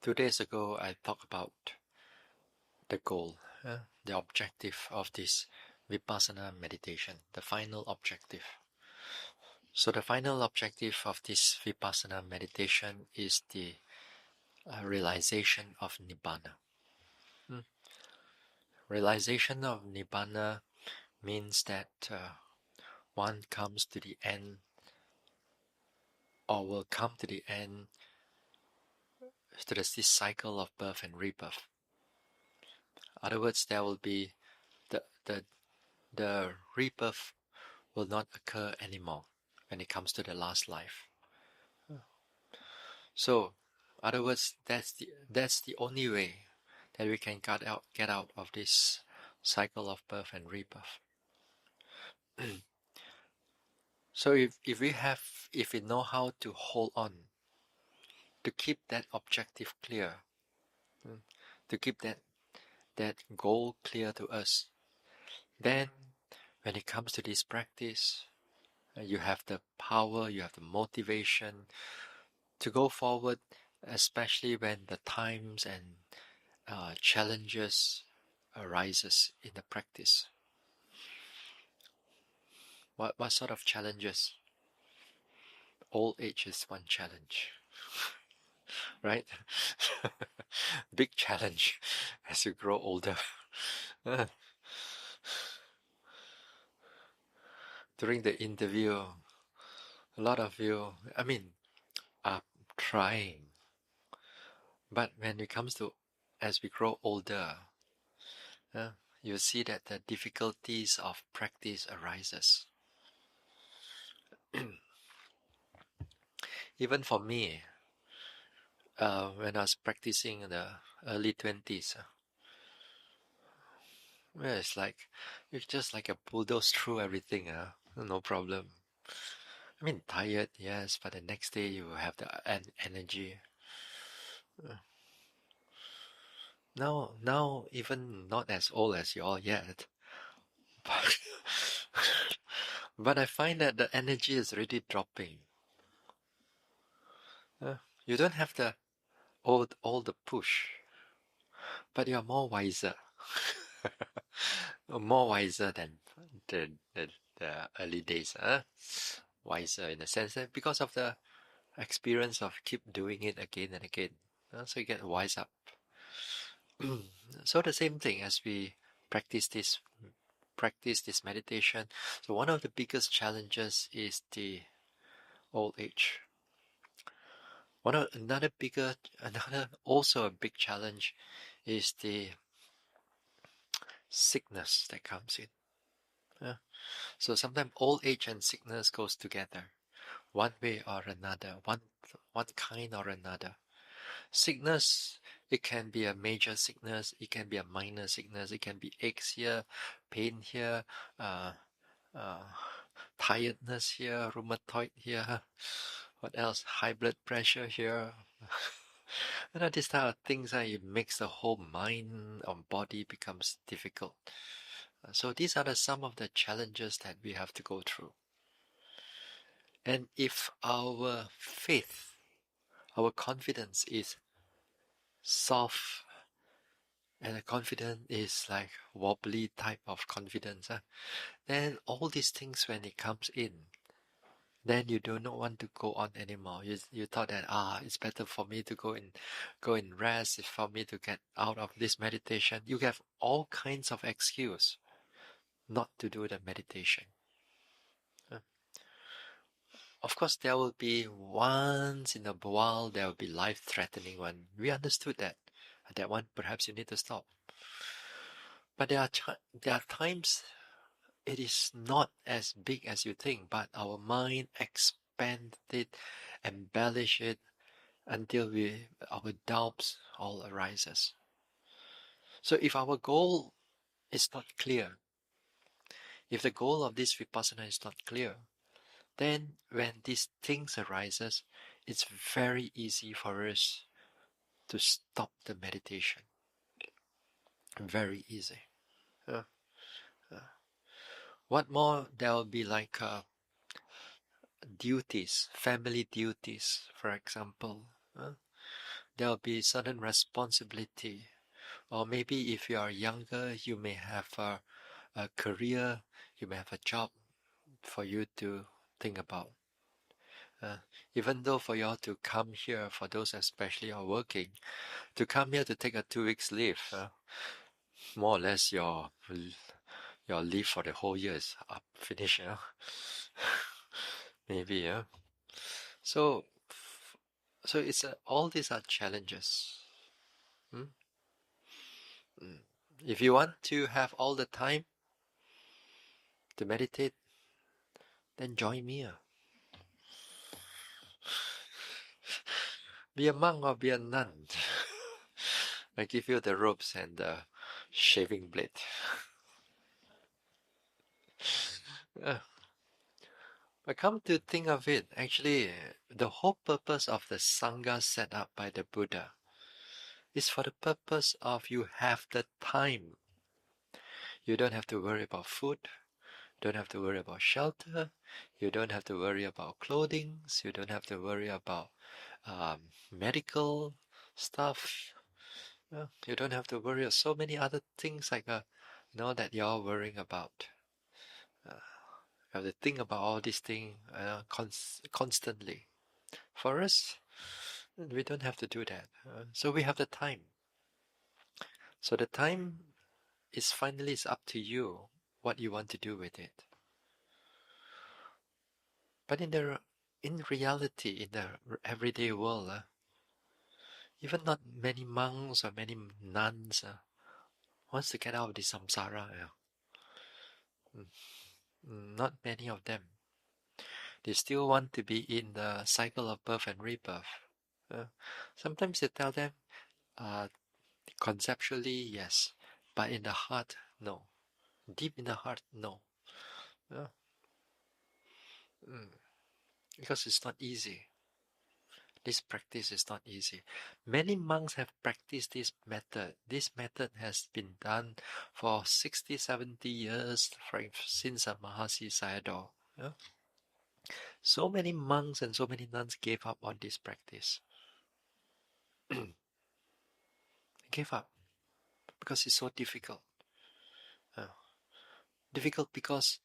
2 days ago, I talked about the goal, the objective of this Vipassana meditation, the final objective. So the final objective of this Vipassana meditation is the realization of Nibbana. Realization of Nibbana means that one comes to the end, or will come to the end, to this cycle of birth and rebirth. In other words, there will be the rebirth will not occur anymore when it comes to the last life. So, in other words, that's the only way that we can get out of this cycle of birth and rebirth. So if we know how to hold on, to keep that objective clear, to keep that goal clear to us, then when it comes to this practice, you have the power, you have the motivation to go forward, especially when the times and challenges arises in the practice. What sort of challenges? Old age is one challenge, right? Big challenge as you grow older. During the interview, a lot of you, are trying. But when it comes to, as we grow older, you see that the difficulties of practice arises. Even for me, when I was practicing in the early 20s, it's like you just like a bulldoze through everything, no problem. Tired, yes, but the next day you have the energy. Now even not as old as you all yet, but I find that the energy is really dropping. You don't have all the push, but you're more wiser. More wiser than the early days, wiser in the sense that because of the experience of keep doing it again and again, so you get wise up. So the same thing as we practice this meditation. So one of the biggest challenges is the old age. Another also a big challenge is the sickness that comes in. So sometimes old age and sickness goes together, one way or another, one kind or another. Sickness, it can be a major sickness, it can be a minor sickness, it can be aches here, pain here, tiredness here, rheumatoid here, what else? High blood pressure here. These type of things, it makes the whole mind or body becomes difficult. So these are some of the challenges that we have to go through. And if our faith, our confidence is soft, and the confidence is like wobbly type of confidence, then all these things, when it comes in, then you do not want to go on anymore. You thought that it's better for me to go and rest, it's for me to get out of this meditation. You have all kinds of excuse not to do the meditation. Of course, there will be once in a while there will be life-threatening one. We understood that. That one perhaps you need to stop. But there are times it is not as big as you think, but our mind expand it, embellish it until our doubts all arises. So if our goal is not clear, if the goal of this vipassana is not clear, then when these things arises, it's very easy for us to stop the meditation. Very easy. What more? There will be like duties, family duties, for example. there will be certain responsibility. Or maybe if you are younger, you may have a career, you may have a job for you to think about. Uh, Even though for you all to come here, for those especially who are working, to come here to take a 2 weeks leave, more or less your leave for the whole year is up, finished. Maybe, yeah. So, it's all these are challenges. Hmm? If you want to have all the time to meditate, then join me. Be a monk or be a nun. I give you the ropes and the shaving blade. But come to think of it, actually, the whole purpose of the Sangha set up by the Buddha is for the purpose of you have the time. You don't have to worry about food, don't have to worry about shelter, you don't have to worry about clothing, you don't have to worry about medical stuff. You don't have to worry about so many other things like that you're worrying about. You have to think about all these things constantly. For us, we don't have to do that. So we have the time. So the time is finally up to you what you want to do with it. But in reality, in the everyday world, even not many monks or many nuns wants to get out of the samsara. Not many of them. They still want to be in the cycle of birth and rebirth. Sometimes they tell them, conceptually, yes, but in the heart, no. Deep in the heart, no. Because it's not easy. This practice is not easy. Many monks have practiced this method. This method has been done for 60, 70 years since Mahasi Sayadaw. So many monks and so many nuns gave up on this practice. Gave up because it's so difficult. Difficult because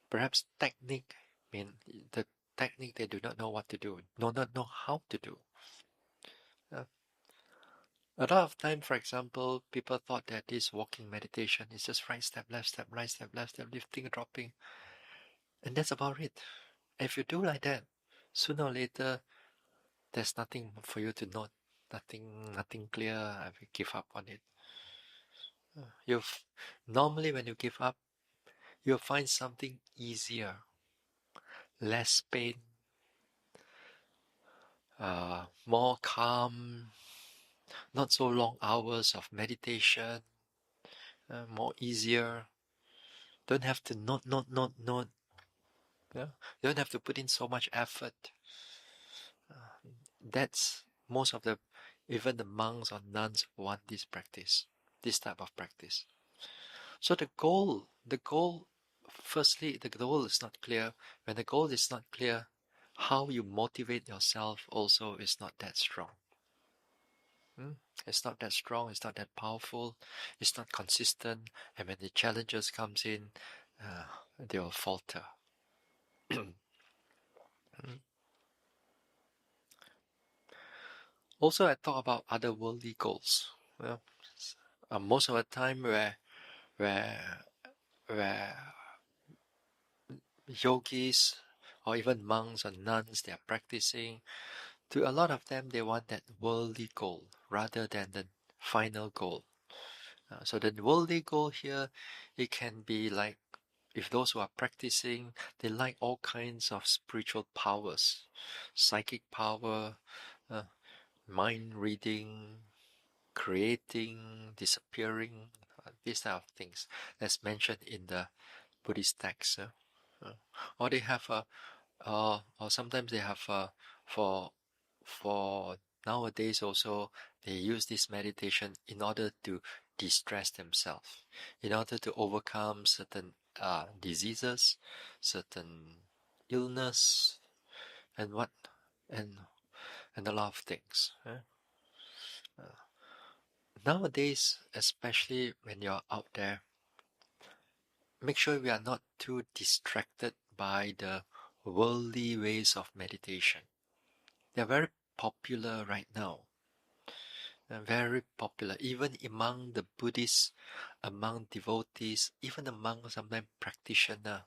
perhaps the technique they do not know what to do, do not know how to do. A lot of time, for example, people thought that this walking meditation is just right step, left step, right step, left step, lifting, dropping, and that's about it. If you do like that, sooner or later, there's nothing for you to note, nothing clear. I will give up on it. Normally when you give up, you'll find something easier, less pain, more calm, not so long hours of meditation, more easier. Don't have to note. Yeah? You don't have to put in so much effort. That's most of even the monks or nuns want this practice, this type of practice. So firstly, the goal is not clear. When the goal is not clear, how you motivate yourself also is not that strong. It's not that strong, it's not that powerful, it's not consistent, and when the challenges comes in, they will falter. Also, I talk about other worldly goals. Most of the time where yogis or even monks or nuns, they are practicing, to a lot of them, they want that worldly goal rather than the final goal. So the worldly goal here, it can be like, if those who are practicing, they like all kinds of spiritual powers, psychic power, mind reading, creating, disappearing, these type of things that's mentioned in the Buddhist text. Or they have or sometimes they have for nowadays also, they use this meditation in order to de-stress themselves, in order to overcome certain diseases, certain illness, and and a lot of things. Nowadays, especially when you're out there, make sure we are not too distracted by the worldly ways of meditation. They're very popular right now. Very popular, even among the Buddhists, among devotees, even among sometimes practitioners.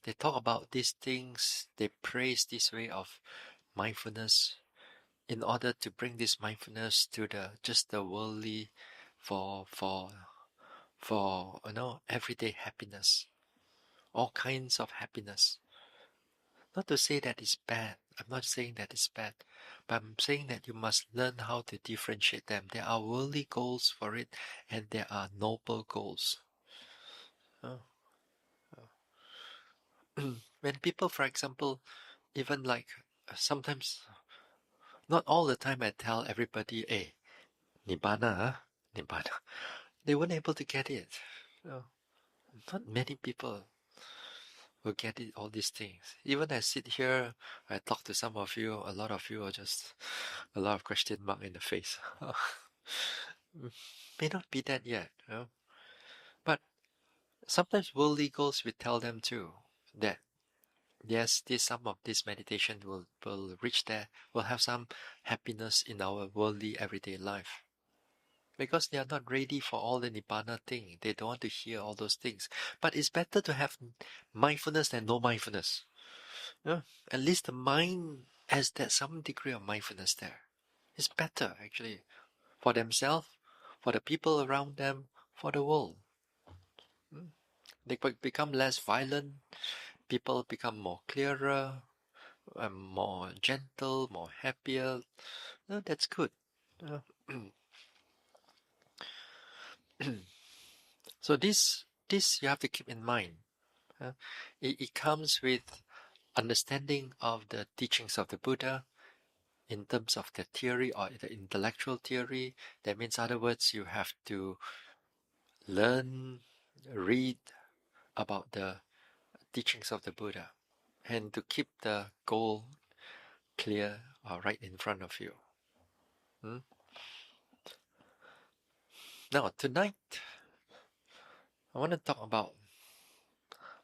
They talk about these things, they praise this way of mindfulness in order to bring this mindfulness to the worldly for everyday happiness, all kinds of happiness. Not to say that it's bad. I'm not saying that it's bad, but I'm saying that you must learn how to differentiate them. There are worldly goals for it, and there are noble goals. When people, for example, even like sometimes, not all the time, I tell everybody, "Hey, nibbana, huh? Nibbana." They weren't able to get it. Not many people will get it, all these things. Even I sit here, I talk to some of you, a lot of you are just a lot of question mark in the face. May not be that yet, but sometimes worldly goals, we tell them too, that yes, some of this meditation will reach there, will have some happiness in our worldly everyday life. Because they are not ready for all the nibbana thing. They don't want to hear all those things. But it's better to have mindfulness than no mindfulness. At least the mind has that some degree of mindfulness there. It's better actually for themselves, for the people around them, for the world. They become less violent. People become more clearer, more gentle, more happier. That's good. So this you have to keep in mind. It comes with understanding of the teachings of the Buddha in terms of the theory or the intellectual theory. That means, in other words, you have to learn, read about the teachings of the Buddha, and to keep the goal clear or right in front of you. Now, tonight, I want to talk about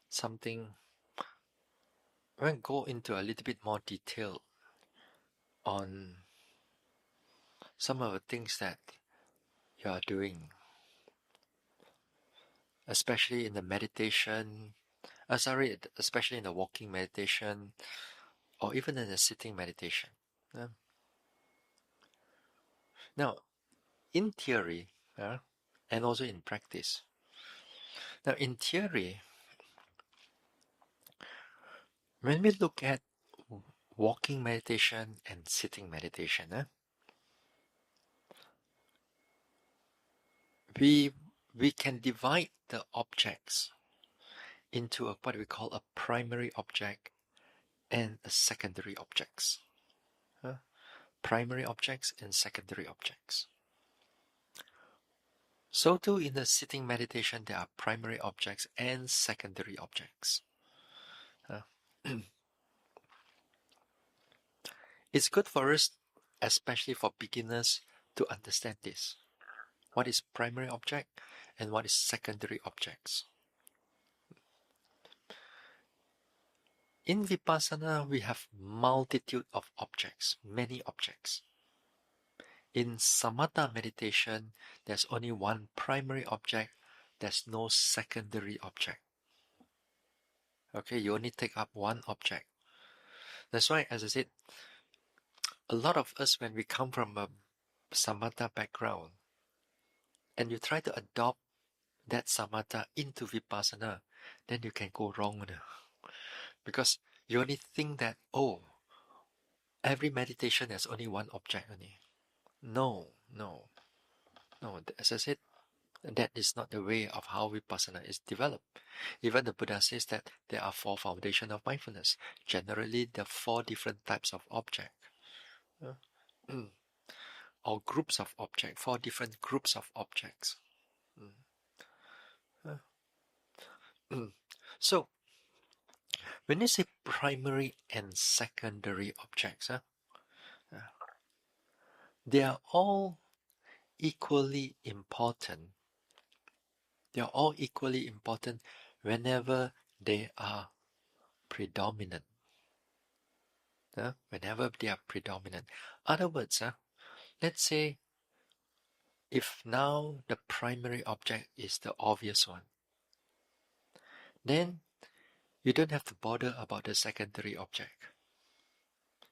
something. I want to go into a little bit more detail on some of the things that you are doing, especially in the meditation, especially in the walking meditation, or even in the sitting meditation. Now, in theory, and also in practice. Now, in theory, when we look at walking meditation and sitting meditation, we can divide the objects into what we call a primary object and a secondary objects. Primary objects and secondary objects. So too in the sitting meditation, there are primary objects and secondary objects. It's good for us, especially for beginners, to understand this. What is primary object and what is secondary objects? In Vipassana, we have multitude of objects, many objects. In Samatha meditation, there's only one primary object, there's no secondary object. Okay, you only take up one object. That's why, as I said, a lot of us, when we come from a Samatha background, and you try to adopt that Samatha into Vipassana, then you can go wrong. Because you only think that, every meditation has only one object only. No. As I said, that is not the way of how Vipassana is developed. Even the Buddha says that there are 4 foundations of mindfulness. Generally, there are 4 different types of object. Or groups of objects, 4 different groups of objects. So, when you say primary and secondary objects, they are all equally important. They are all equally important whenever they are predominant. Whenever they are predominant. Other words, let's say if now the primary object is the obvious one, then you don't have to bother about the secondary object.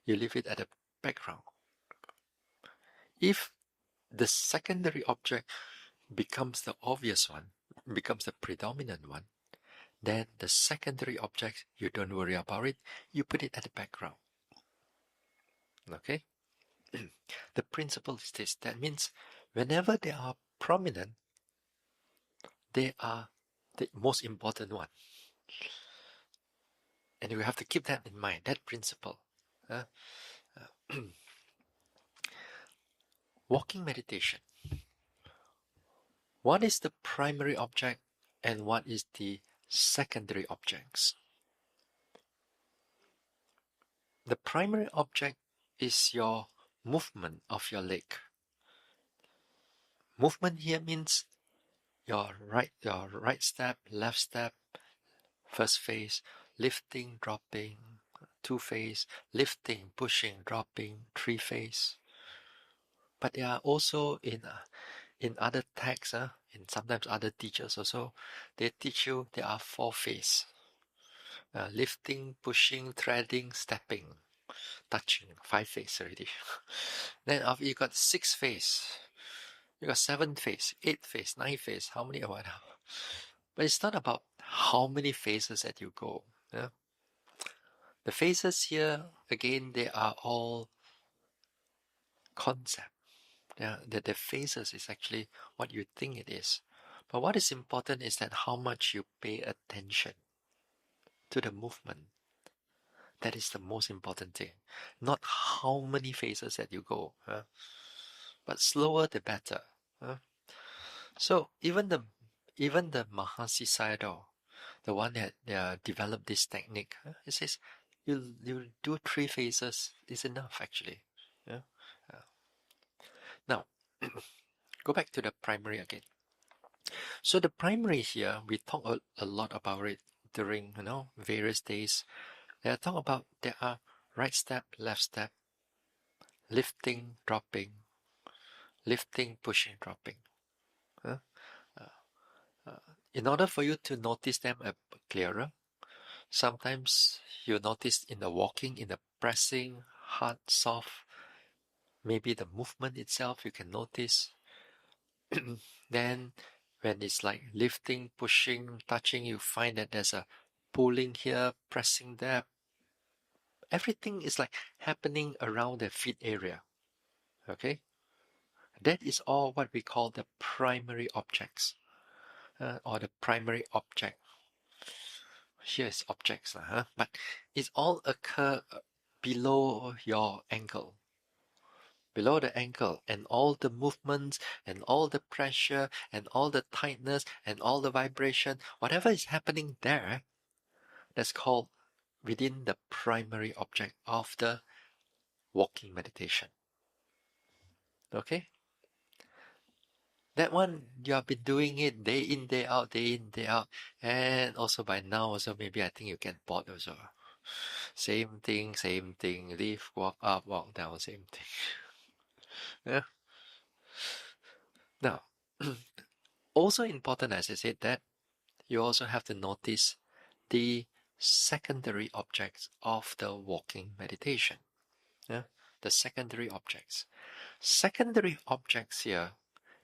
You leave it at the background. If the secondary object becomes the obvious one, becomes the predominant one, then the secondary object, you don't worry about it, you put it at the background. Okay? The principle is this. That means whenever they are prominent, they are the most important one. And you have to keep that in mind, that principle. Walking meditation. What is the primary object and what is the secondary objects? The primary object is your movement of your leg. Movement here means your right step, left step, first phase, lifting, dropping, two phase, lifting, pushing, dropping, three phase. But there are also in other texts, in sometimes other teachers also, they teach you there are four phase. Lifting, pushing, threading, stepping, touching, five phase already. Then after you got six phase, you got seven phase, eight phase, nine phase, how many? What? But it's not about how many phases that you go. Yeah? The phases here, again, they are all concept. Yeah? The phases is actually what you think it is. But what is important is that how much you pay attention to the movement. That is the most important thing. Not how many phases that you go. But slower the better. So even the Mahasi Sayadaw, the one that developed this technique, it says you do three phases is enough actually. Yeah. Now, go back to the primary again. So the primary here, we talk a lot about it during various days. They talk about there are right step, left step, lifting, dropping, lifting, pushing, dropping. In order for you to notice them clearer, sometimes you notice in the walking, in the pressing, hard, soft, maybe the movement itself you can notice. Then when it's like lifting, pushing, touching, you find that there's a pulling here, pressing there. Everything is like happening around the feet area. Okay? That is all what we call the primary objects, or the primary object. Here is objects, but it all occur below your ankle. Below the ankle, and all the movements and all the pressure and all the tightness and all the vibration, whatever is happening there, that's called within the primary object of the walking meditation. Okay? That one, you have been doing it day in, day out, day in, day out. And also by now, also maybe I think you get bored also. Same thing, lift, walk up, walk down, same thing. Yeah. Now, also important, as I said, that you also have to notice the secondary objects of the walking meditation. Yeah? The secondary objects. Secondary objects here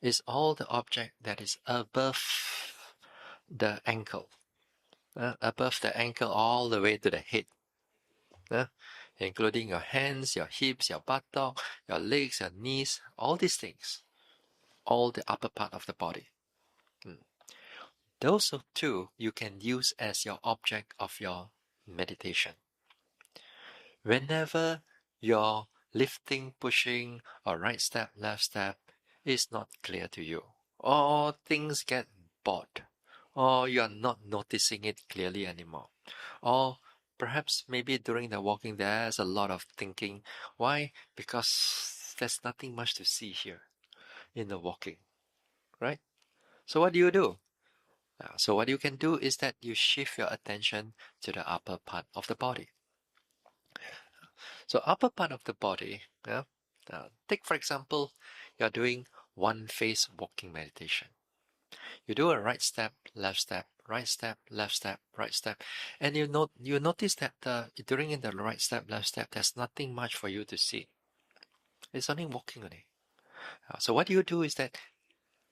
is all the object that is above the ankle. Above the ankle all the way to the head. Including your hands, your hips, your buttock, your legs, your knees, all these things. All the upper part of the body. Those two you can use as your object of your meditation. Whenever your lifting, pushing, or right step, left step is not clear to you, or things get bored, or you are not noticing it clearly anymore, or perhaps maybe during the walking there's a lot of thinking. Why? Because there's nothing much to see here in the walking, right? So what do? So what you can do is that you shift your attention to the upper part of the body. So upper part of the body, yeah. Take for example, you're doing one face walking meditation. You do a right step, left step, right step, left step, right step, and you notice that during the right step, left step, there's nothing much for you to see. It's only walking only. So what you do is that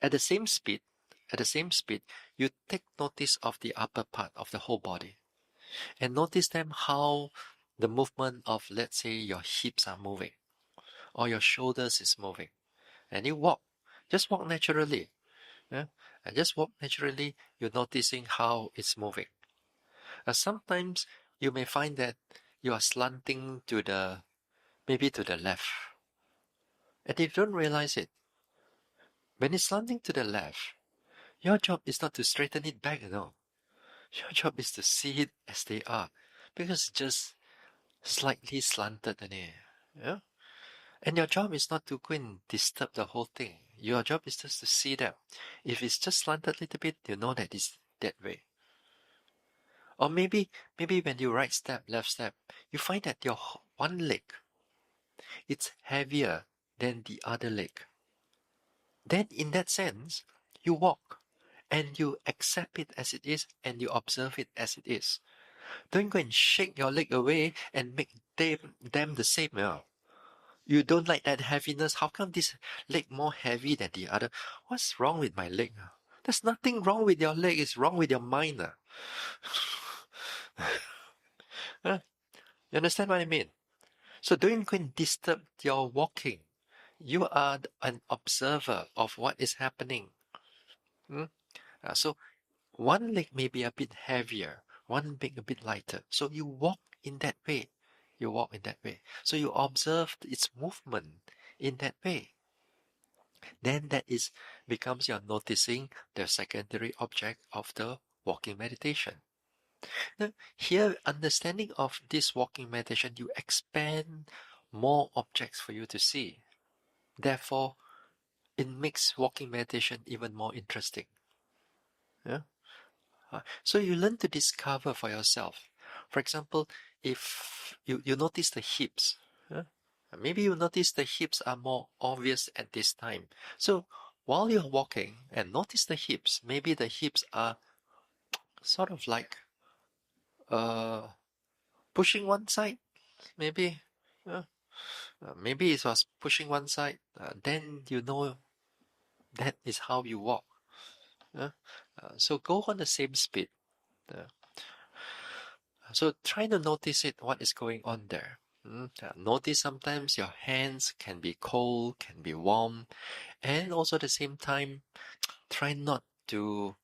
at the same speed, you take notice of the upper part of the whole body, and notice them how the movement of, let's say, your hips are moving, or your shoulders is moving, and you walk. Just walk naturally. Yeah? And just walk naturally, you're noticing how it's moving. Sometimes you may find that you are slanting maybe to the left. And you don't realize it. When it's slanting to the left, your job is not to straighten it back, no. Your job is to see it as they are. Because it's just slightly slanted in it. Yeah? And your job is not to go and disturb the whole thing. Your job is just to see that. If it's just slanted a little bit, you know that it's that way. Or maybe when you right step, left step, you find that your one leg, it's heavier than the other leg. Then in that sense, you walk and you accept it as it is and you observe it as it is. Don't go and shake your leg away and make them the same. You don't like that heaviness. How come this leg more heavy than the other? What's wrong with my leg? There's nothing wrong with your leg. It's wrong with your mind. You understand what I mean? So don't go and disturb your walking. You are an observer of what is happening. So one leg may be a bit heavier, one leg a bit lighter. So you walk in that way. So you observe its movement in that way. Then that becomes your noticing the secondary object of the walking meditation. Now, here, understanding of this walking meditation, you expand more objects for you to see. Therefore, it makes walking meditation even more interesting. Yeah? So you learn to discover for yourself. For example, if you notice the hips, maybe you notice the hips are more obvious at this time. So while you're walking and notice the hips, maybe the hips are sort of like pushing one side, maybe. Maybe it was pushing one side. Then you know that is how you walk. So go on the same speed. So try to notice what is going on there. Notice sometimes your hands can be cold, can be warm, and also at the same time, try not to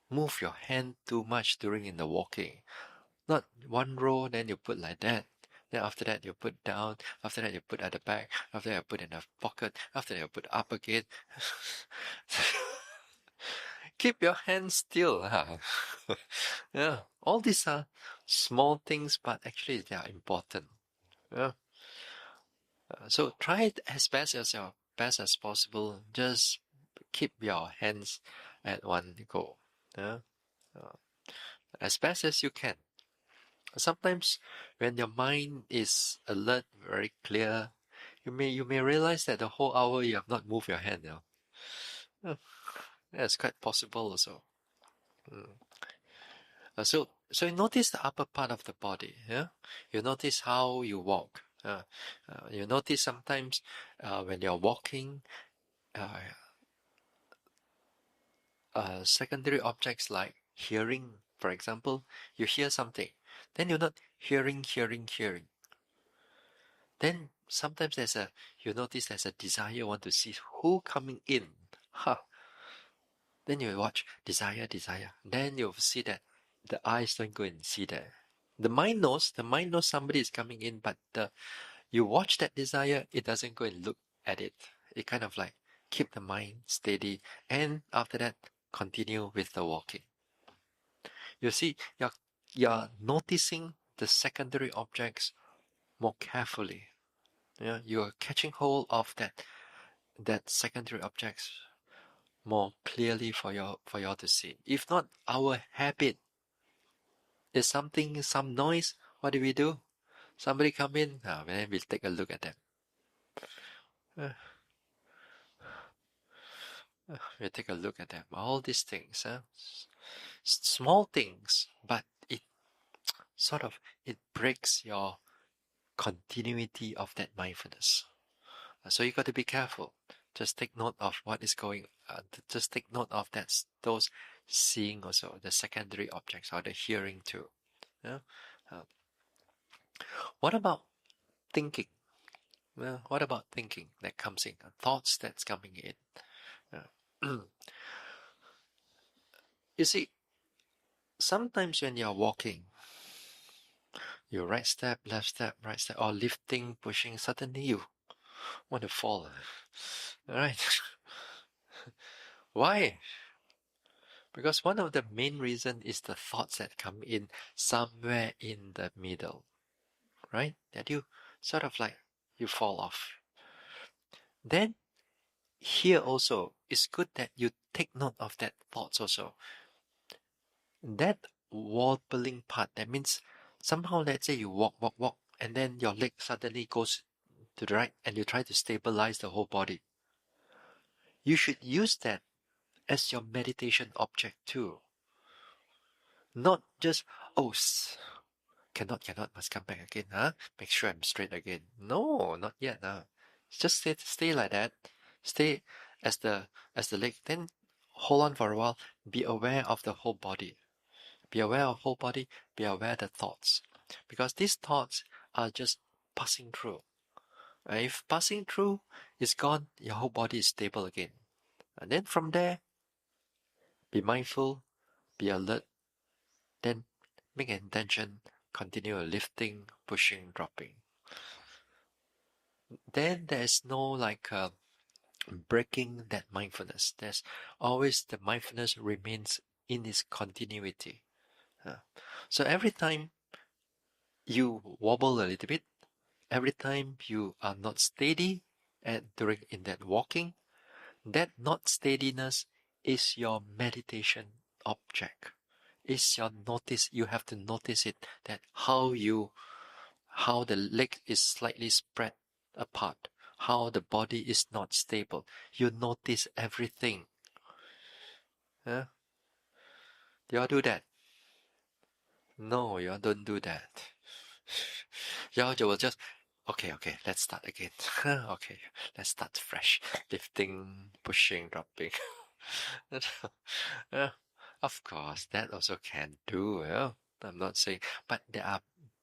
move your hand too much during in the walking. Not one row, then you put like that. Then after that you put down. After that you put at the back. After that you put in the pocket. After that you put up again. Keep your hands still. Yeah, all these are small things, but actually they are important. Yeah. So try it as best as possible. Just keep your hands at one go. Yeah. As best as you can. Sometimes when your mind is alert, very clear, you may realize that the whole hour you have not moved your hand. Yeah, it's quite possible also. So you notice the upper part of the body. Yeah, you notice how you walk. You notice sometimes when you're walking, secondary objects like hearing, for example, you hear something, then you're not hearing. Then sometimes you notice there's a desire, you want to see who coming in. Then you watch desire. Then you'll see that the eyes don't go and see that. The mind knows somebody is coming in, but you watch that desire, it doesn't go and look at it. It kind of like keep the mind steady, and after that, continue with the walking. You see, you're noticing the secondary objects more carefully. Yeah, you are catching hold of that secondary objects more clearly for you to see. If not, our habit is some noise. What do? Somebody come in, then we'll take a look at them. Uh, we'll take a look at them. All these things, small things, but it sort of it breaks your continuity of that mindfulness. So you got to be careful. Just take note of what is going. Just take note of those seeing also the secondary objects or the hearing too. Yeah. Uh, what about thinking? Well, what about thinking that comes in? Thoughts that's coming in. Uh, you see, sometimes when you're walking, you right step, left step, right step, or lifting, pushing, suddenly you want to fall. All right. Why? Because one of the main reasons is the thoughts that come in somewhere in the middle, right? That you sort of like you fall off. Then here also, it's good that you take note of that thoughts also. That wobbling part, that means somehow let's say you walk, and then your leg suddenly goes to the right and you try to stabilize the whole body. You should use that as your meditation object too. Not just, oh, cannot, must come back again, huh? Make sure I'm straight again. No, not yet. Just stay like that. Stay as the leg. Then hold on for a while. Be aware of the whole body. Be aware of whole body. Be aware of the thoughts, because these thoughts are just passing through. If passing through is gone, your whole body is stable again. And then from there, be mindful, be alert. Then make an intention. Continue lifting, pushing, dropping. Then there's no like breaking that mindfulness. There's always the mindfulness remains in its continuity. So every time you wobble a little bit, every time you are not steady during in that walking, that not steadiness is your meditation object. Is your notice. You have to notice it, that how the leg is slightly spread apart, how the body is not stable. You notice everything. Huh? You all do that? No, you all don't do that. You all will just, okay, let's start again. Okay, let's start fresh. Lifting, pushing, dropping. Yeah, of course, that also can do. Yeah? I'm not saying, but there are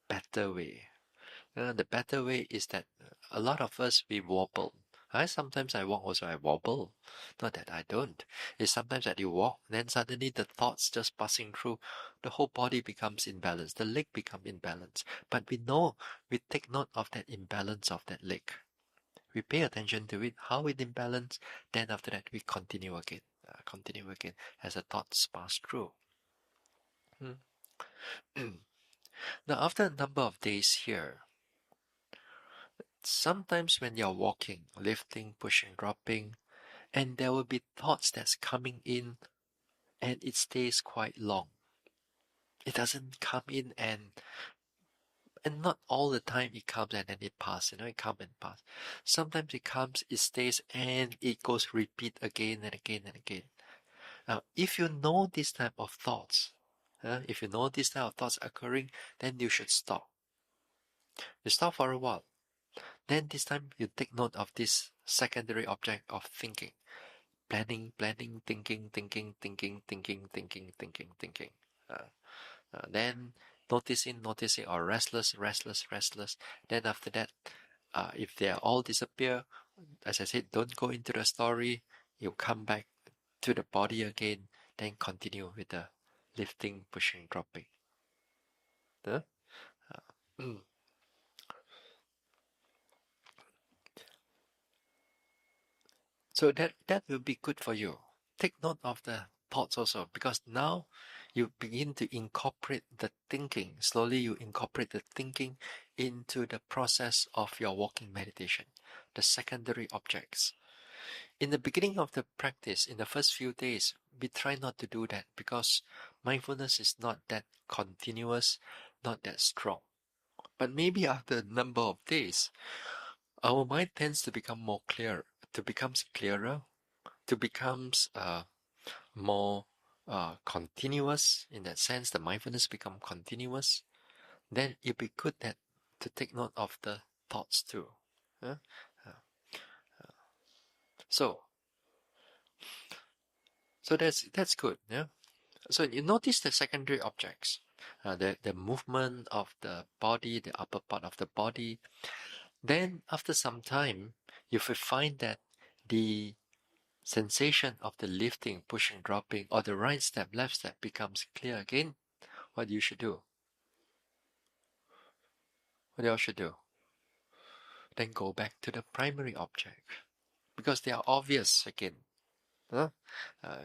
better way. The better way is that a lot of us, we wobble. Sometimes I walk also, I wobble. Not that I don't. It's sometimes that you walk, then suddenly the thoughts just passing through, the whole body becomes imbalanced, the leg become imbalanced. But we take note of that imbalance of that leg. We pay attention to it, how it imbalance, then after that we continue again as the thoughts pass through. Now after a number of days here, sometimes when you're walking, lifting, pushing, dropping, and there will be thoughts that's coming in and it stays quite long. It doesn't come in and not all the time it comes and then it passes, it comes and passes. Sometimes it comes, it stays, and it goes repeat again and again and again. Now, if you know this type of thoughts, occurring, then you should stop. You stop for a while. Then this time you take note of this secondary object of thinking. Planning, thinking. Then noticing, or restless. Then after that, if they all disappear, as I said, don't go into the story. You come back to the body again, then continue with the lifting, pushing, dropping. Huh? Mm. So that will be good for you. Take note of the thoughts also, because now you begin to incorporate the thinking. Slowly you incorporate the thinking into the process of your walking meditation, the secondary objects. In the beginning of the practice, in the first few days, we try not to do that because mindfulness is not that continuous, not that strong. But maybe after a number of days, our mind tends to become more clear, to becomes clearer, to becomes more continuous. In that sense, the mindfulness become continuous. Then it'd be good that to take note of the thoughts too. Yeah? Uh, so that's good. Yeah. So you notice the secondary objects, the movement of the body, the upper part of the body. Then after some time, you will find that the sensation of the lifting, pushing, dropping, or the right step, left step becomes clear again. What you should do? What you should do? Then go back to the primary object because they are obvious again. Huh?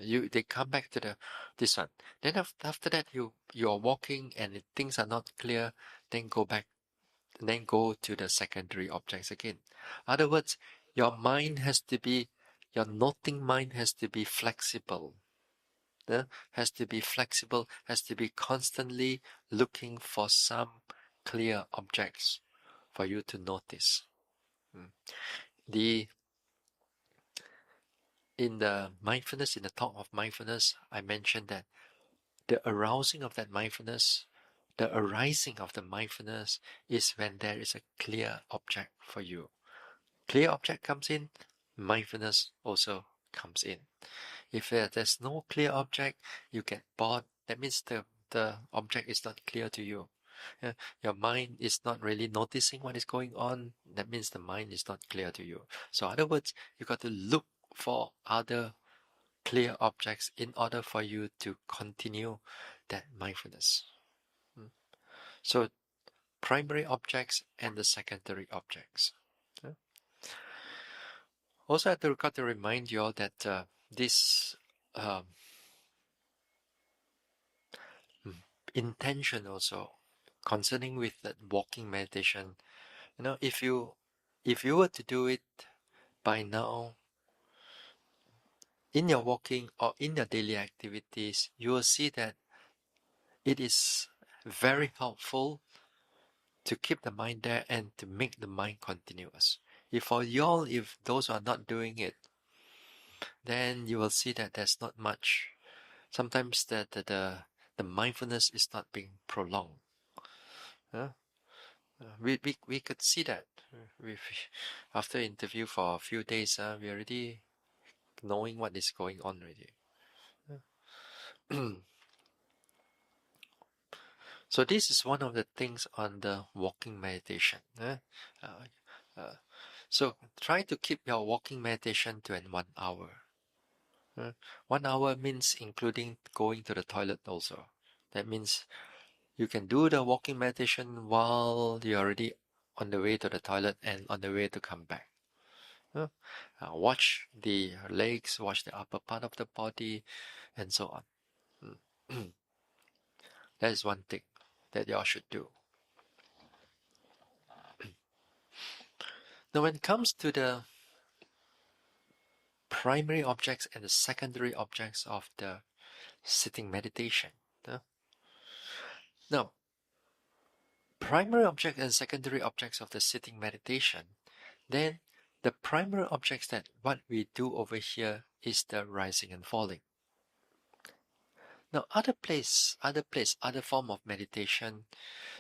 They come back to this one. Then after that you are walking and things are not clear. Then go back. Then go to the secondary objects again. Other words, your noting mind has to be flexible. Has to be flexible. Has to be constantly looking for some clear objects for you to notice. In the mindfulness, in the talk of mindfulness, I mentioned that the arousing of that mindfulness, the arising of the mindfulness is when there is a clear object for you. Clear object comes in, mindfulness also comes in. If there's no clear object, you get bored. That means the object is not clear to you. Your mind is not really noticing what is going on. That means the mind is not clear to you. So in other words, you got to look for other clear objects in order for you to continue that mindfulness. So primary objects and the secondary objects. Also, I got to remind you all that this intention also concerning with that walking meditation. If you were to do it by now in your walking or in your daily activities, you will see that it is very helpful to keep the mind there and to make the mind continuous. If those are not doing it, then you will see that there's not much. Sometimes the mindfulness is not being prolonged. We could see that after interview for a few days. We already knowing what is going on already. So this is one of the things on the walking meditation. So try to keep your walking meditation to 1 hour. 1 hour means including going to the toilet also. That means you can do the walking meditation while you're already on the way to the toilet and on the way to come back. Watch the legs, watch the upper part of the body, and so on. That is one thing that y'all should do. Now, when it comes to the primary objects and the secondary objects of the sitting meditation, now, primary objects and secondary objects of the sitting meditation, then the primary objects that what we do over here is the rising and falling. Now, other form of meditation,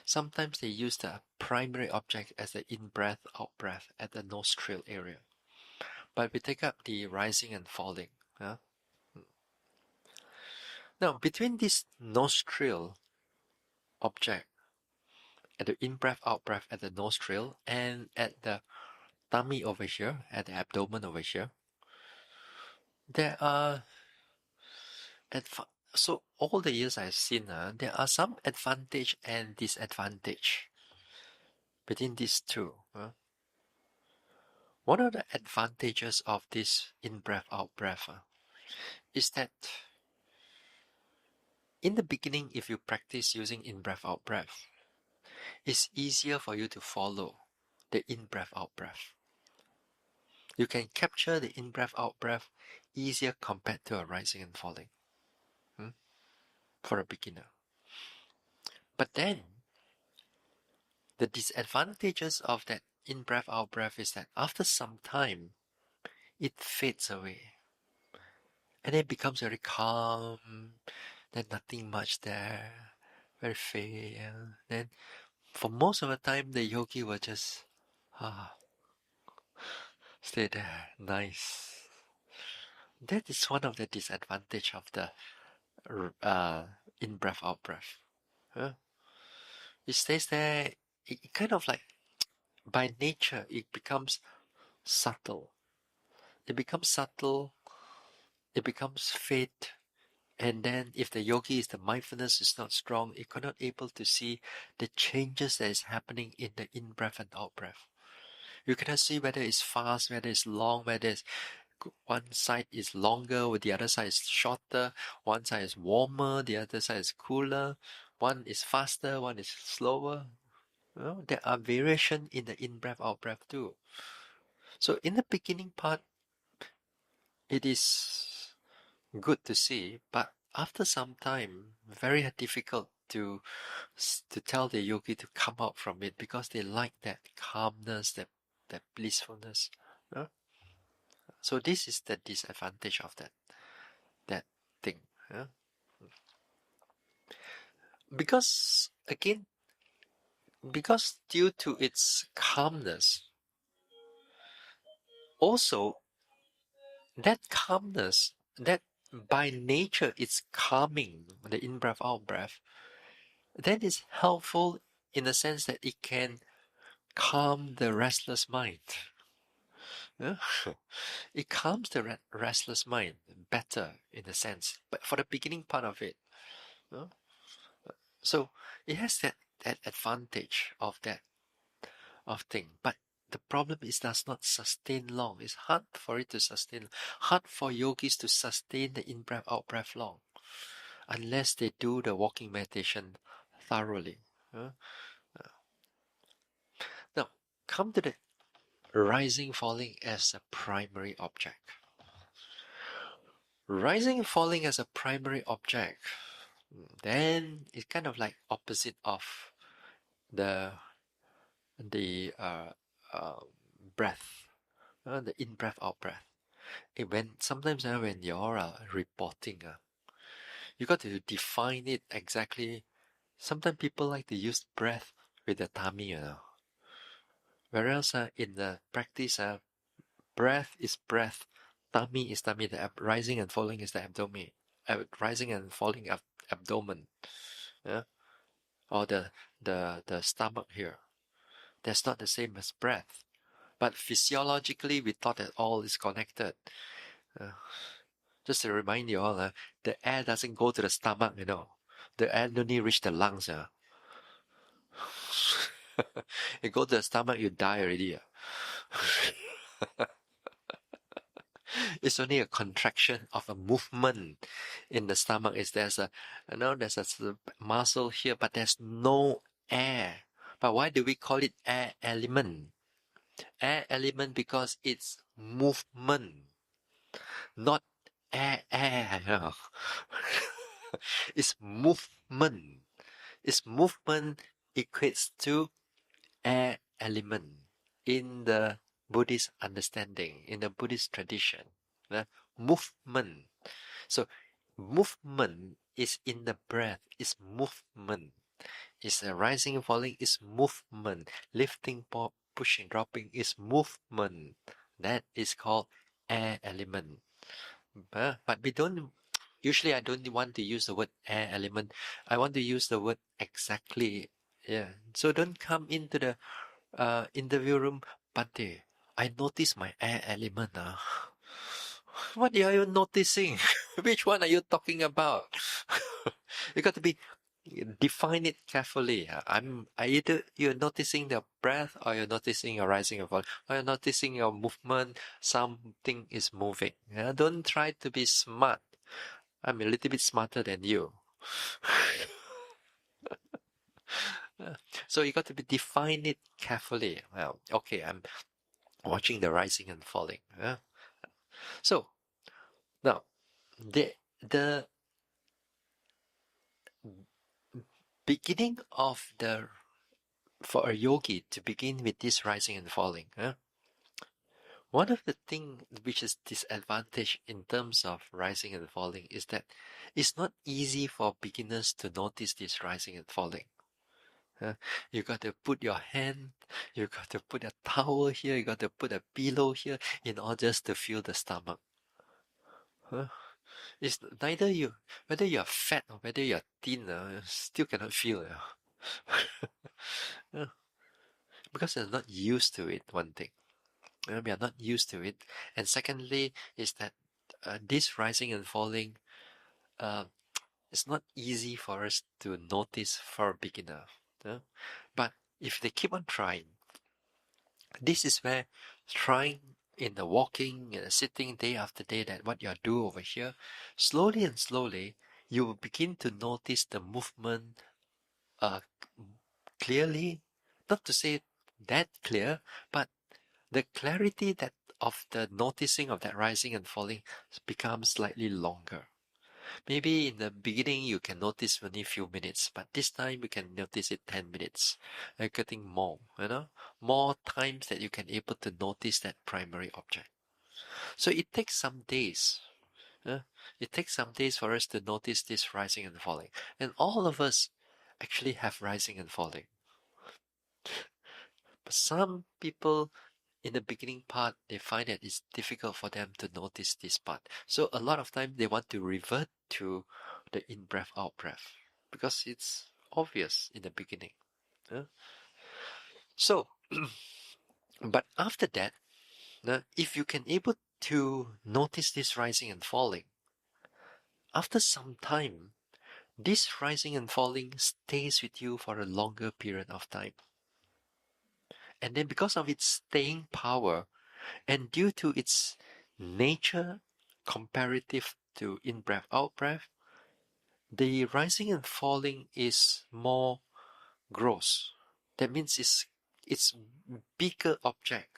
sometimes they use the primary object as the in-breath, out-breath at the nostril area. But we take up the rising and falling. Now, between this nostril object, at the in-breath, out-breath at the nostril, and at the tummy over here, at the abdomen over here, there are so all the years I've seen, there are some advantage and disadvantage between these two. One of the advantages of this in-breath, out-breath is that in the beginning, if you practice using in-breath, out-breath, it's easier for you to follow the in-breath, out-breath. You can capture the in-breath, out-breath easier compared to a rising and falling for a beginner. But then, the disadvantages of that in-breath, out-breath is that after some time, it fades away. And it becomes very calm, then nothing much there, very fair. Then for most of the time, the yogi will just stay there, nice. That is one of the disadvantage of the in-breath, out-breath. It stays there, it kind of like, by nature, it becomes subtle. It becomes subtle, it becomes faint, and then if the yogi is the mindfulness is not strong, it cannot able to see the changes that is happening in the in-breath and out-breath. You cannot see whether it's fast, whether it's long, whether it's one side is longer, or the other side is shorter, one side is warmer, the other side is cooler, one is faster, one is slower. There are variation in the in-breath, out-breath too. So in the beginning part, it is good to see, but after some time, very difficult to tell the yogi to come out from it because they like that calmness, that blissfulness. So this is the disadvantage of that thing. Because again, because due to its calmness, also that calmness, that by nature it's calming, the in-breath, out-breath, that is helpful in the sense that it can calm the restless mind. It calms the restless mind better in a sense, but for the beginning part of it. So it has that advantage of that thing, but the problem is does not sustain long. It's hard for it to sustain, hard for yogis to sustain the in-breath, out-breath long, unless they do the walking meditation thoroughly. Now, come to the rising, falling as a primary object. Rising and falling as a primary object, then it's kind of like opposite of the breath, the in-breath, out-breath. Sometimes when you're reporting, you got to define it exactly. Sometimes people like to use breath with the tummy, whereas in the practice, breath is breath, tummy is tummy, the rising and falling is the abdomen, rising and falling abdomen, or the stomach here. That's not the same as breath. But physiologically, we thought that all is connected. Just to remind you all, the air doesn't go to the stomach, The air only reach the lungs. You go to the stomach, you die already. It's only a contraction of a movement in the stomach. There's a muscle here, but there's no air. But why do we call it air element? Air element because it's movement, not air. It's movement. Its movement equates to air element in the Buddhist understanding, in the Buddhist tradition. Movement. So movement is in the breath, is movement. Is rising and falling is movement. Lifting, pushing, dropping is movement. That is called air element. But we don't, usually I don't want to use the word air element. I want to use the word exactly. Yeah. So don't come into the interview room, Bhante, I notice my air element. What are you noticing? Which one are you talking about? You got to be define it carefully. Either you're noticing the breath, or you're noticing your rising and falling, or you're noticing your movement. Something is moving. Don't try to be smart. I'm a little bit smarter than you. So you got to define it carefully. Well, okay, I'm watching the rising and falling. So now the beginning of the for a yogi to begin with this rising and falling. One of the things which is disadvantage in terms of rising and falling is that it's not easy for beginners to notice this rising and falling. You got to put your hand, you got to put a towel here, you got to put a pillow here in order just to feel the stomach. It's neither you, whether you're fat or whether you're thin, you still cannot feel. Because they're not used to it, one thing. We are not used to it. And secondly, is that this rising and falling, uh, it's not easy for us to notice for a beginner. But if they keep on trying, this is where trying in the walking and the sitting day after day, that what you do over here, slowly and slowly, you will begin to notice the movement uh, clearly. Not to say that clear, but the clarity that of the noticing of that rising and falling becomes slightly longer. Maybe in the beginning you can notice only a few minutes, but this time you can notice it 10 minutes. You're getting more, more times that you can able to notice that primary object. So it takes some days. It takes some days for us to notice this rising and falling. And all of us actually have rising and falling. But some people in the beginning part, they find that it's difficult for them to notice this part. So a lot of time they want to revert to the in-breath, out-breath because it's obvious in the beginning. So, but after that, if you can able to notice this rising and falling, after some time, this rising and falling stays with you for a longer period of time. And then because of its staying power, and due to its nature comparative to in-breath, out-breath, the rising and falling is more gross. That means it's bigger object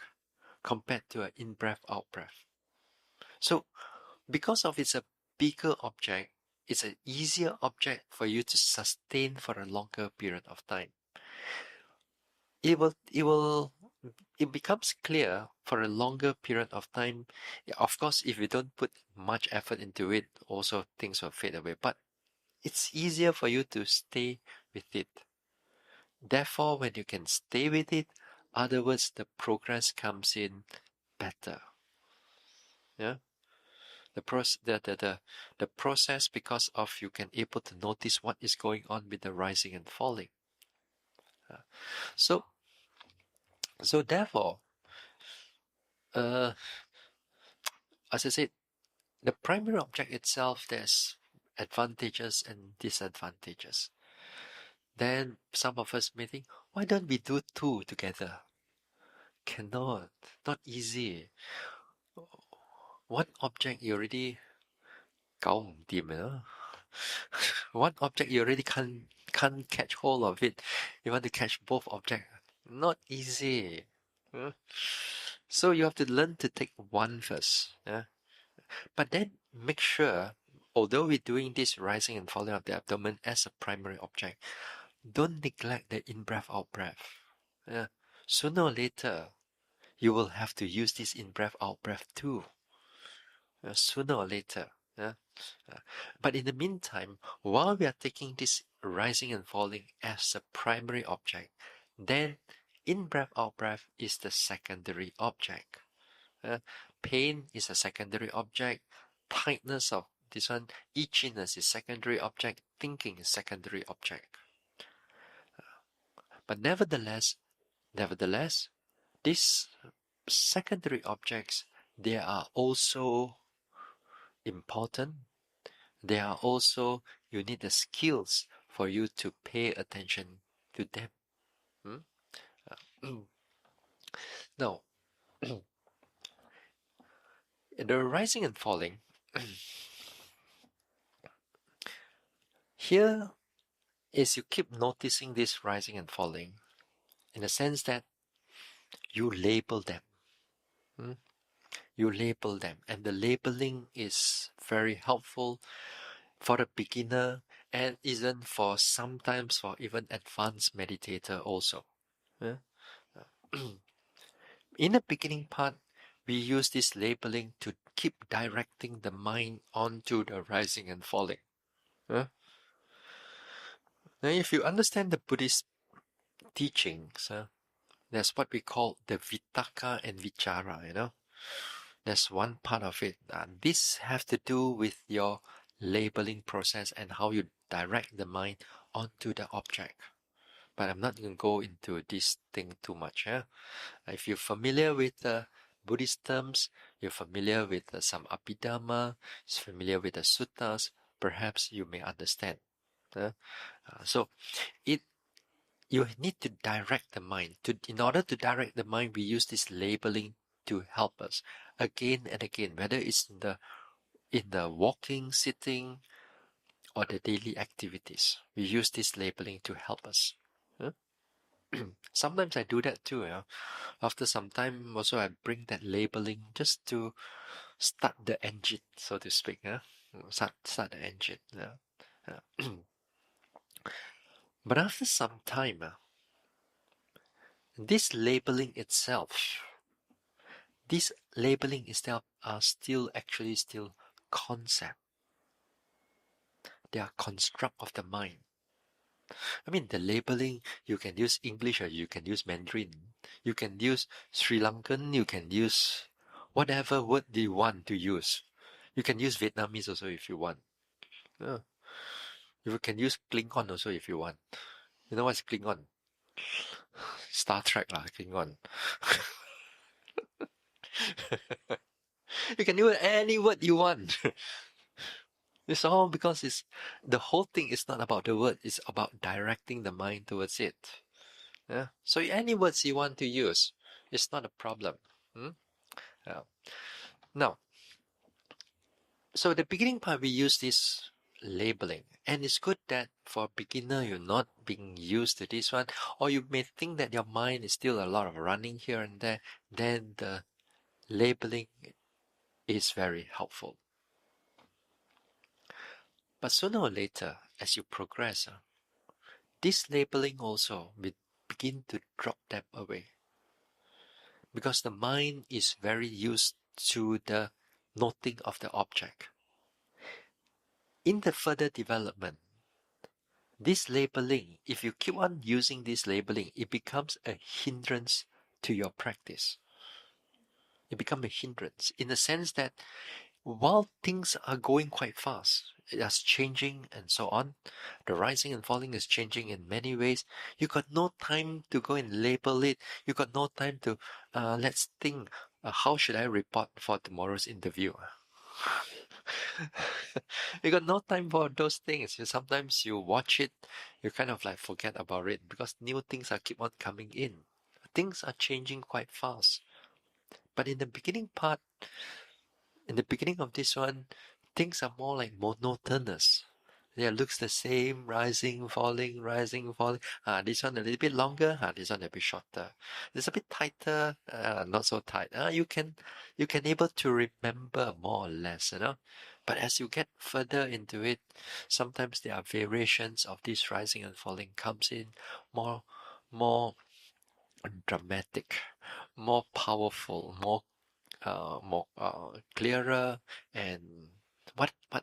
compared to an in-breath, out-breath. So because of it's a bigger object, it's an easier object for you to sustain for a longer period of time. It becomes clear for a longer period of time. Of course, if you don't put much effort into it, also things will fade away. But it's easier for you to stay with it. Therefore, when you can stay with it, other words, the progress comes in better. Yeah. The process, because of you can able to notice what is going on with the rising and falling. So therefore, as I said, the primary object itself, there's advantages and disadvantages. Then some of us may think, why don't we do two together? Cannot, not easy. One object you already one object you already can't catch hold of it. You want to catch both objects, not easy. So you have to learn to take one first. But then make sure, although we're doing this rising and falling of the abdomen as a primary object, don't neglect the in-breath, out-breath. Sooner or later, you will have to use this in-breath, out-breath too. Sooner or later. But in the meantime, while we are taking this rising and falling as a primary object, then in-breath, out-breath is the secondary object. Pain is a secondary object. Tightness of this one, itchiness is secondary object. Thinking is secondary object. But nevertheless, these secondary objects, they are also important. They are also, you need the skills for you to pay attention to them. Now, the rising and falling, here is you keep noticing this rising and falling in the sense that you label them. You label them, and the labeling is very helpful for the beginner and even for sometimes for even advanced meditator also. In the beginning part, we use this labeling to keep directing the mind onto the rising and falling. Now, if you understand the Buddhist teachings, there's what we call the Vitakka and Vichara, That's one part of it. This has to do with your labeling process and how you direct the mind onto the object. But I'm not going to go into this thing too much. If you're familiar with Buddhist terms, you're familiar with some Abhidhamma, you're familiar with the suttas, perhaps you may understand. So you need to direct the mind. In order to direct the mind, we use this labeling to help us again and again, whether it's in the walking, sitting, or the daily activities. We use this labeling to help us. Sometimes I do that too. After some time, also I bring that labeling just to start the engine, so to speak. Start the engine. But after some time, this labeling itself are still concept. They are construct of the mind. I mean, the labeling, you can use English or you can use Mandarin. You can use Sri Lankan, you can use whatever word you want to use. You can use Vietnamese also if you want. You can use Klingon also if you want. You know what's Klingon? Star Trek lah, Klingon. You can use any word you want. It's all because the whole thing is not about the word, it's about directing the mind towards it. So any words you want to use, it's not a problem. Now, so the beginning part we use this labeling, and it's good that for a beginner you're not being used to this one, or you may think that your mind is still a lot of running here and there, then the labeling is very helpful. But sooner or later, as you progress, this labeling also will begin to drop them away. Because the mind is very used to the noting of the object. In the further development, this labeling, if you keep on using this labeling, it becomes a hindrance to your practice. It becomes a hindrance in the sense that while things are going quite fast, it is changing and so on, the rising and falling is changing in many ways, you got no time to go and label it. You got no time to, let's think, how should I report for tomorrow's interview? You got no time for those things. Sometimes you watch it, you kind of like forget about it because new things are keep on coming in. Things are changing quite fast. But in the beginning part, in the beginning of this one, things are more like monotonous. It looks the same, rising, falling, rising, falling. This one a little bit longer. This one a bit shorter. It's a bit tighter. Not so tight. You can able to remember more or less, But as you get further into it, sometimes there are variations of this rising and falling comes in more dramatic, more powerful, more clearer, and what I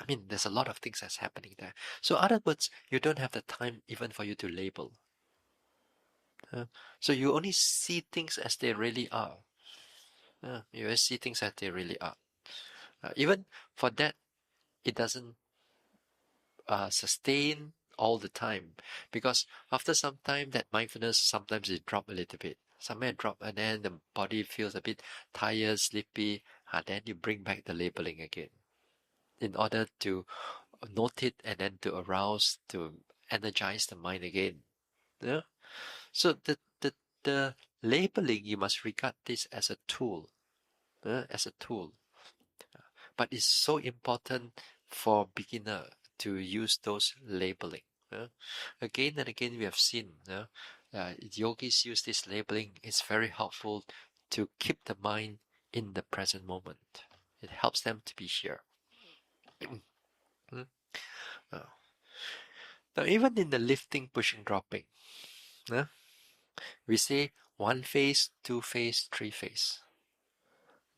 mean, there's a lot of things that's happening there. So in other words, you don't have the time even for you to label. So you only see things as they really are. You only see things as they really are. Even for that, it doesn't sustain all the time, because after some time that mindfulness sometimes it drop a little bit. Somewhere drop, and then the body feels a bit tired, sleepy. Then you bring back the labeling again, in order to note it and then to arouse, to energize the mind again. Yeah. So the labeling, you must regard this as a tool, as a tool. But it's so important for beginner to use those labeling. Again and again we have seen yogis use this labeling. It's very helpful to keep the mind in the present moment. It helps them to be here. Now even in the lifting, pushing, dropping, we say one phase, two phase, three phase.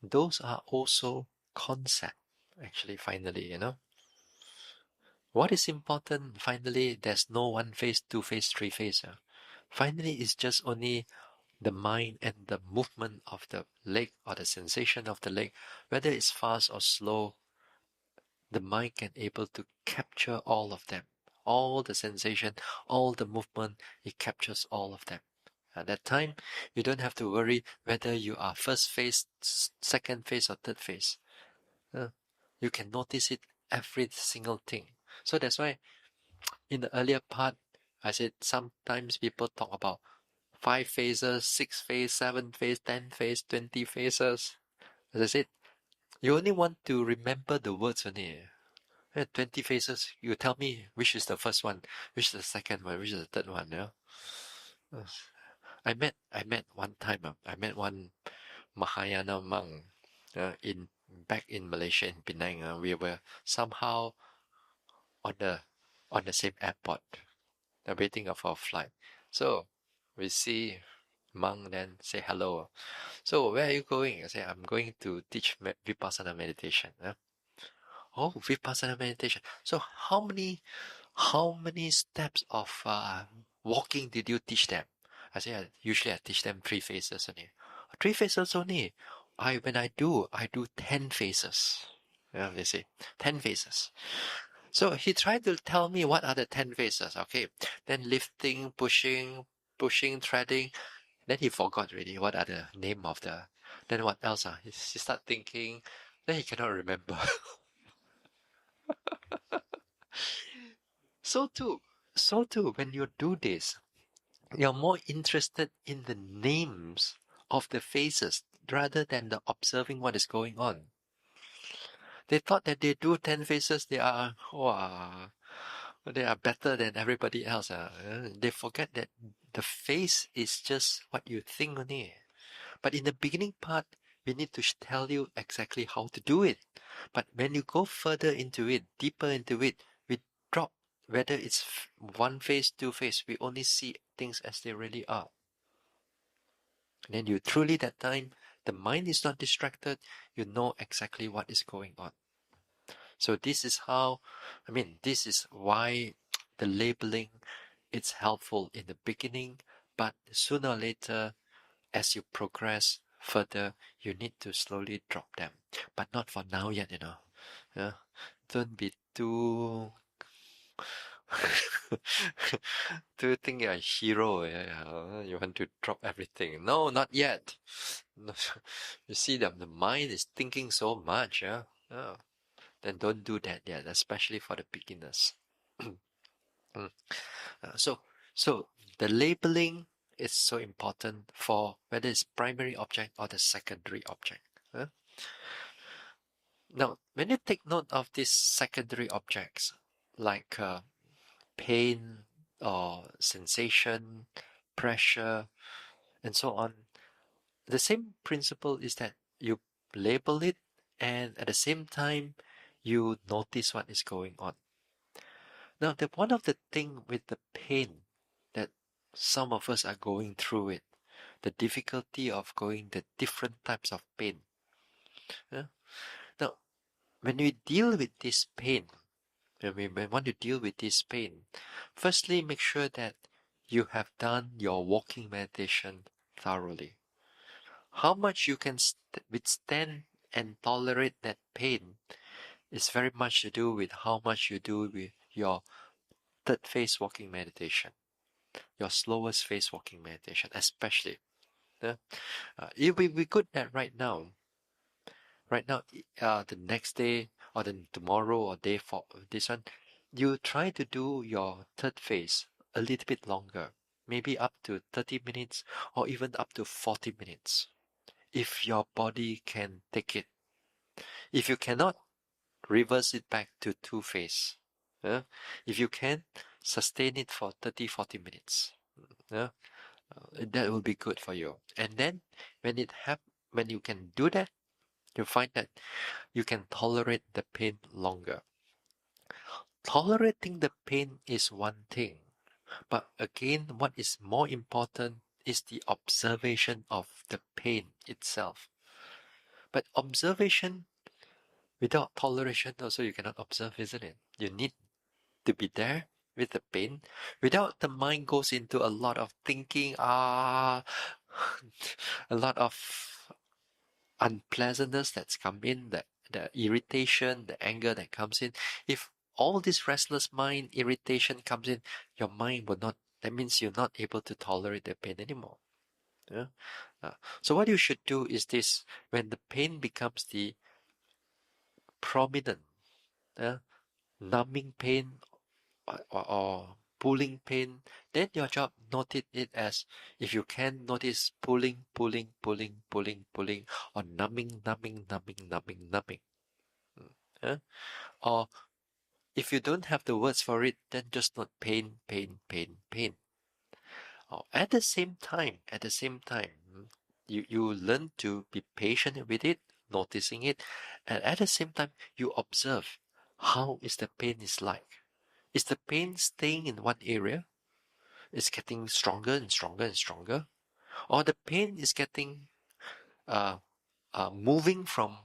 Those are also concept, actually, finally, What is important, finally, there's no one phase, two phase, three phase. Finally, it's just only the mind and the movement of the leg or the sensation of the leg, whether it's fast or slow, the mind can able to capture all of them. All the sensation, all the movement, it captures all of them. At that time, you don't have to worry whether you are first phase, second phase, or third phase. You can notice it every single thing. So that's why in the earlier part, I said sometimes people talk about 5 phases, 6 phase, 7 phase, 10 phase, 20 phases. As I said, you only want to remember the words only. 20 phases, you tell me which is the first one, which is the second one, which is the third one. I met one time, I met one Mahayana monk back in Malaysia in Penang. We were somehow on the same airport, waiting for our flight. So we see monk, then say hello. So where are you going? I say I'm going to teach Vipassana meditation. Oh, Vipassana meditation. So how many steps of walking did you teach them? I say usually I teach them 3 phases only. 3 phases only. When I do 10 phases. Yeah, they say 10 phases. So he tried to tell me what are the 10 phases. Okay, then lifting, pushing, threading. Then he forgot really what are the name of the. Then what else? He start thinking. Then he cannot remember. So too, when you do this, you're more interested in the names of the phases rather than the observing what is going on. They thought that they do 10 phases, they are better than everybody else. They forget that the phase is just what you think only. But in the beginning part, we need to tell you exactly how to do it. But when you go further into it, deeper into it, we drop whether it's one phase, two phase, we only see things as they really are. And then you truly, that time, the mind is not distracted, you know exactly what is going on. So this is this is why the labeling, it's helpful in the beginning, but sooner or later, as you progress further, you need to slowly drop them. But not for now yet, Yeah? Don't be too do you think you're a hero? You want to drop everything? No, not yet. You see that the mind is thinking so much, then don't do that yet, especially for the beginners. So the labeling is so important for whether it's primary object or the secondary object. Now, when you take note of these secondary objects, like pain or sensation, pressure, and so on, the same principle is that you label it and at the same time you notice what is going on. Now, one of the thing with the pain that some of us are going through it, the difficulty of going the different types of pain. Now, when we deal with this pain, when we want to deal with this pain, firstly, make sure that you have done your walking meditation thoroughly. How much you can withstand and tolerate that pain is very much to do with how much you do with your third phase walking meditation, your slowest phase walking meditation, especially. If we could that right now, the next day or then tomorrow or day for this one, you try to do your third phase a little bit longer, maybe up to 30 minutes or even up to 40 minutes, if your body can take it. If you cannot, reverse it back to two phase. Yeah? If you can, sustain it for 30-40 minutes. Yeah? That will be good for you. And then when you can do that, you find that you can tolerate the pain longer. Tolerating the pain is one thing, but again, what is more important is the observation of the pain itself. But observation without toleration also you cannot observe, isn't it? You need to be there with the pain without the mind goes into a lot of thinking, a lot of unpleasantness that's come in, the irritation, the anger that comes in. If all this restless mind, irritation comes in, your mind will not, that means you're not able to tolerate the pain anymore. Yeah? So what you should do is this: when the pain becomes the prominent, numbing pain or pulling pain, then your job notice it as, if you can notice pulling, pulling, pulling, pulling, pulling, or numbing, numbing, numbing, numbing, numbing. Yeah? Or if you don't have the words for it, then just note pain, pain, pain, pain. Or at the same time, you learn to be patient with it, noticing it, and at the same time, you observe how is the pain is like. Is the pain staying in one area? It's getting stronger and stronger and stronger, or the pain is getting uh, moving from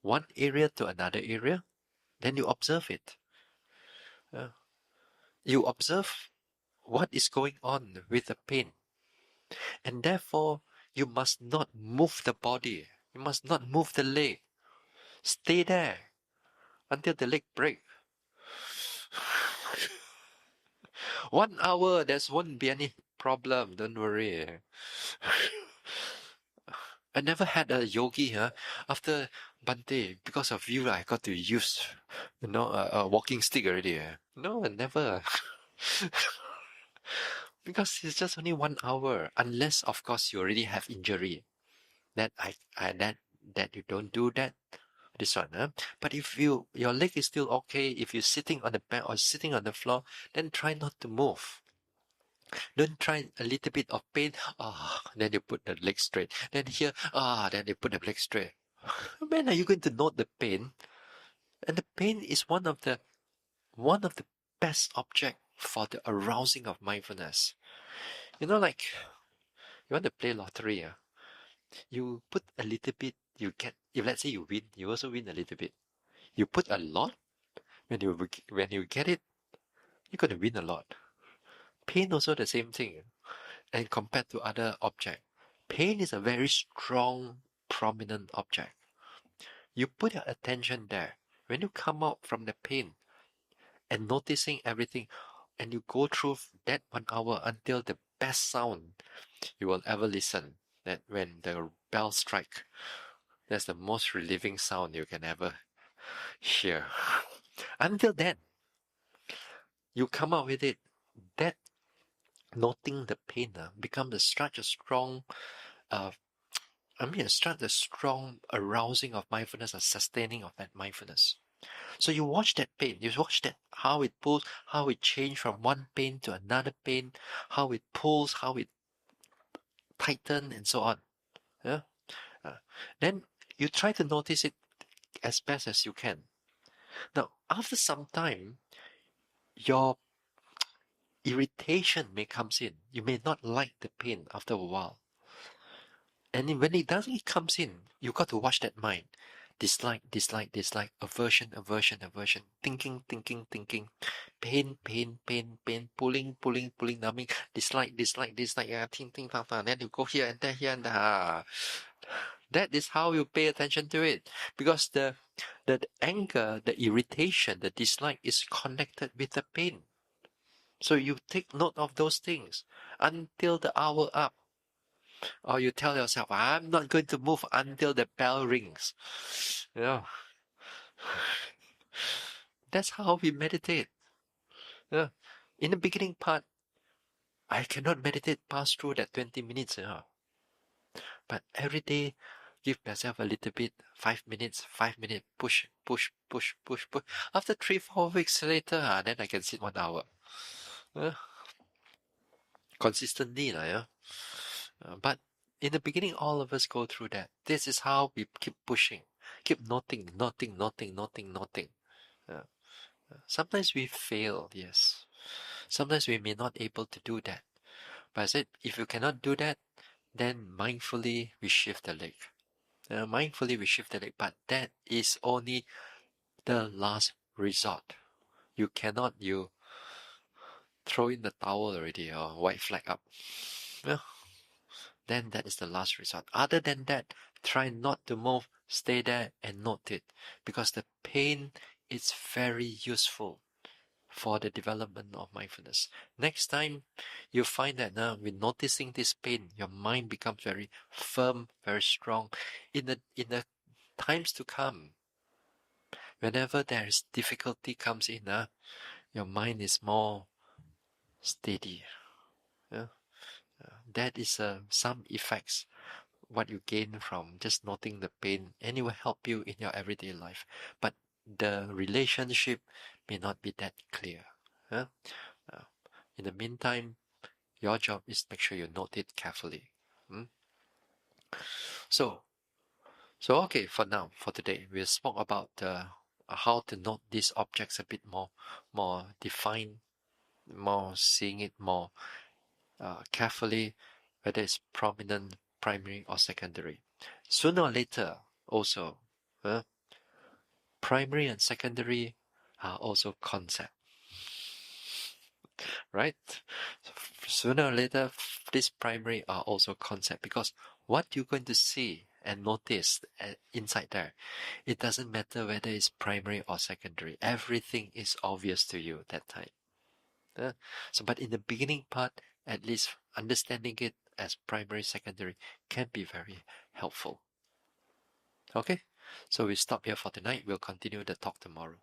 one area to another area. Then you observe it. Uh, you observe what is going on with the pain, and therefore you must not move the body. You must not move the leg. Stay there until the leg break. 1 hour, there won't be any problem. Don't worry. I never had a yogi, huh? After Bante, because of you, I got to use, a walking stick already. No, I never. Because it's just only 1 hour, unless of course you already have injury. That that you don't do that. This one, huh? But if your leg is still okay, if you're sitting on the bed or sitting on the floor, then try not to move. Don't try a little bit of pain. Then you put the leg straight. Then here, then you put the leg straight. When are you going to note the pain? And the pain is one of the best object for the arousing of mindfulness. Like you want to play lottery, you put a little bit, you get. If let's say you win, you also win a little bit. You put a lot, when you get it, you're gonna win a lot. Pain also the same thing, and compared to other object, pain is a very strong, prominent object. You put your attention there. When you come out from the pain and noticing everything, and you go through that 1 hour until the best sound you will ever listen. That when the bell strike, that's the most relieving sound you can ever hear. Until then, you come out with it. That noting the pain becomes such a strong, uh, such a strong arousing of mindfulness, a sustaining of that mindfulness. So you watch that pain, you watch that how it pulls, how it changes from one pain to another pain, how it pulls, how it tightens, and so on. Yeah. Then you try to notice it as best as you can. Now, after some time, your irritation may comes in. You may not like the pain after a while. And when it does, it comes in, you got to watch that mind. Dislike, dislike, dislike, aversion, aversion, aversion, thinking, thinking, thinking, pain, pain, pain, pain, pulling, pulling, pulling, numbing, dislike, dislike, dislike, ting, ting, tang, tang. Then you go here and there, here and there. That is how you pay attention to it. Because the anger, the irritation, the dislike is connected with the pain. So you take note of those things until the hour up. Or you tell yourself, I'm not going to move until the bell rings. Yeah. That's how we meditate. Yeah. In the beginning part, I cannot meditate past through that 20 minutes. Yeah. But every day, Give yourself a little bit, 5 minutes, 5 minutes, push, push, push, push, push. After 3-4 weeks later, then I can sit 1 hour. Consistently, yeah. But in the beginning, all of us go through that. This is how we keep pushing, keep noting. Sometimes we fail, yes. Sometimes we may not able to do that. But I said, if you cannot do that, then mindfully we shift the leg. But that is only the last resort. You cannot, you throw in the towel already or white flag up. Yeah. Then that is the last resort. Other than that, try not to move, stay there and note it, because the pain is very useful for the development of mindfulness. Next time you find that now with noticing this pain, your mind becomes very firm, very strong. In the times to come, whenever there is difficulty comes in, your mind is more steady. That is some effects what you gain from just noting the pain, and it will help you in your everyday life. But the relationship may not be that clear. In the meantime, your job is make sure you note it carefully. So okay, for now, for today, we spoke about how to note these objects a bit more defined, more seeing it more carefully, whether it's prominent, primary or secondary. Sooner or later, also, primary and secondary are also concept, right? Sooner or later, this primary are also concept, because what you're going to see and notice inside there, it doesn't matter whether it's primary or secondary. Everything is obvious to you that time. But in the beginning part, at least understanding it as primary, secondary can be very helpful. Okay, so we stop here for tonight. We'll continue the talk tomorrow.